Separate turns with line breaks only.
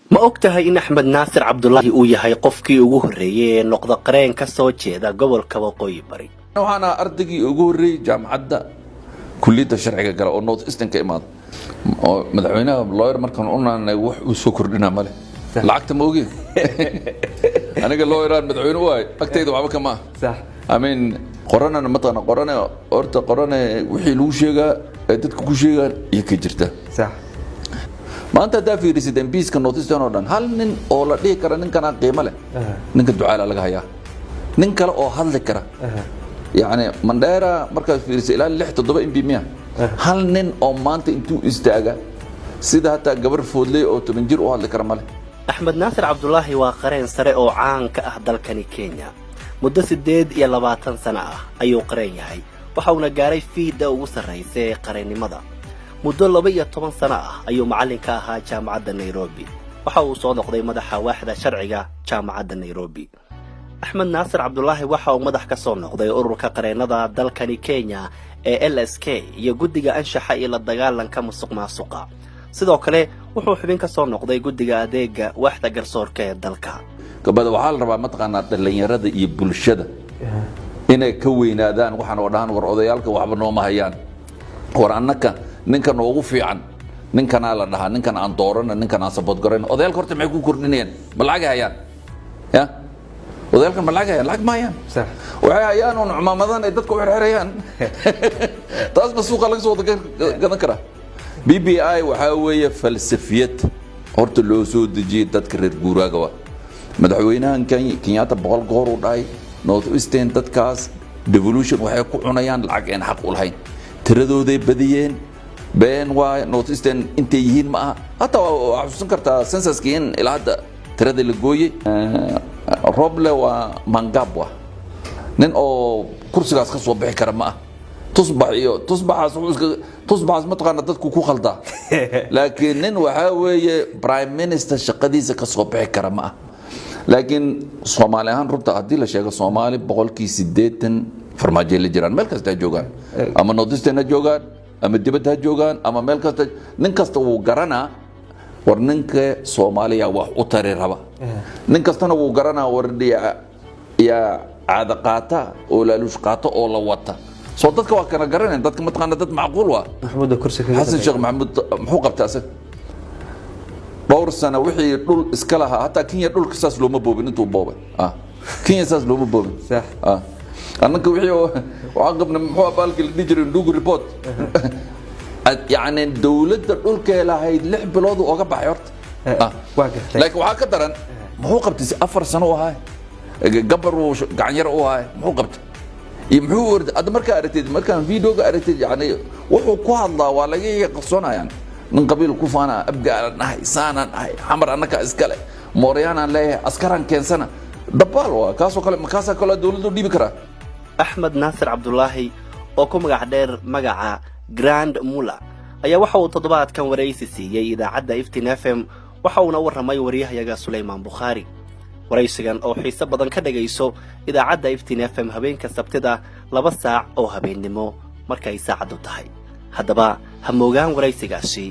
ma ogtahay in Axmed Naasir Cabdullaahi uu yahay qofkii ugu horeeyay ee noqda qareen ka soo jeeda gobolka Waqooyi Bari
waxaana ardaygii ugu horeeyay jaamacadda kulliyadda sharciga gala oo North Eastern ka imaad oo madaxweynaha lawyer markaan u naanay wax uu soo kordhina male lacagta ma ogi aniga lawyer madaxweyne waay agtayda waxba kama
صح
amiin qorana matana qorana horta qorana wixii lagu sheegaa dadku ku sheegaan iyo ka jirta
صح
maanta daa fiirisid MPska North Eastern oo dhan hal nin oo la dhigi kara ninkana qiimo leh ninka ducaala laga hayaa nin kale oo hadli kara يعني منديرا مركز في رسالة اللي حتى ضبط إمبيميا هل نن أو مانت أنتو استاجا سيدا حتى قبر فودلي أو تمنجر أو هذا كرمله
أحمد ناصر عبد الله وقرين سريع أو عان كأهدل كني كينيا مدة سديد يلا 20 سنة أيو قرين هاي وحاولنا جاري في دو سريع قرين مضى مدة لبية 8 سنة أيو معلن كاها جامعة نيروبي وحاول صادق ضي مدحة واحدة شرعية جامعة نيروبي أحمد ناصر عبد الله وحاو مدح كسون نقضي أورك قرينada dalkani Kenya ee LSK iyo guddiga anshaxa ila dagaalanka musuqmaasuqa sidoo kale wuxuu xubin ka soo noqday guddiga adeega waaxda garsoorka ee dalka
gabadha waxa la rabaa mataqaanaa dhalinyarada iyo bulshada inay ka weynaadaan waxaan oo dhahan war odayaalka waxba nooma hayaan war annaka ninkan ugu fiican ninkana la dhahaa ninkan aan doorana ninkan aan sabad garan odayaalka horta maxay ku kordhinayaan balaaga hayaan ya وذلك الملاك لاك ما ين
صح
وعيان وعمامدان ay dadku xirxirayaan taas basuuqa laga soo gadan kara BBI waxa weeye falsafiyad horta loo soo dejiyay dadka reer guuraaga waa madaxweynahan Kenyatta boqol goor u dhaay North Eastern dadkaas devolution waxay ku cunayaan lacag aan xaq u lahayn tiradooday badiyeen been waa North Eastern intay yihiin ma hata waxaan kartaa census-kiin ilaa hadda tirada la gooyay roble waa mangabwa nin oo kursigaas ka soo bixi kara ma tusbaxaas mataqaana dadku ku khalda laakiin nin waxa weeye prime minister shaqadiisa ka soo bixi kara ma laakiin Soomaali ahaan runta hadii la sheego Soomaali 80% farmaajo la jiraan meel kasta joogaan ama North Eastern joogaan ama dibadda joogaan ama meel kasta nin kasta uu garanaa war ninka Soomaaliya wax u tari raba nin kastana uu garanaa war ya caada qaata oo la luus qaato oo la wata soo dadka waa kana garaneen dadka mataqaana dad macquul waa
محمود كرسي
حسن شيخ محمود muxuu qabtaa asag dhowr sano wixii dhul iska lahaa hatta Kenya dhulka saas looma boobin intuu boobay Kenya saas looma boobin
صح
annaka wixii waxa qabna muxuu baalkii la dhijiro ndugu report يعني الدولة تقول كلا هاي لح بلاد وأجا بعيرت لكن وحاجة ترى محو قبت أفر سنة وهاي جبر وعنير وهاي محو قبت يمحور هذا مركز أرتد مركز فيديو أرتد يعني وحو كوه الله ولا جي قصنا يعني من قبيل كوفانا أبقى نهاي سانا نهاي حمر أنك إسكالة موريانا له أسكران كان سنة دبالوا كاسو كلا مكاسا كلا دولة دي بكرة
أحمد ناصر عبد الله وكم قاعدير مجا Grand Mula ayaa waxa uu toddobaadkan wareysi siiyay idaacadda Iftiin FM waxa uu warramay wariyahayaga Suleymaan Bukhari wareysigan oo xiiso badan ka dhageyso idaacadda Iftiin FM habeenka Sabtida 2 saac oo habeennimo markay saacadu tahay haddaba ha moogaan wareysigaasi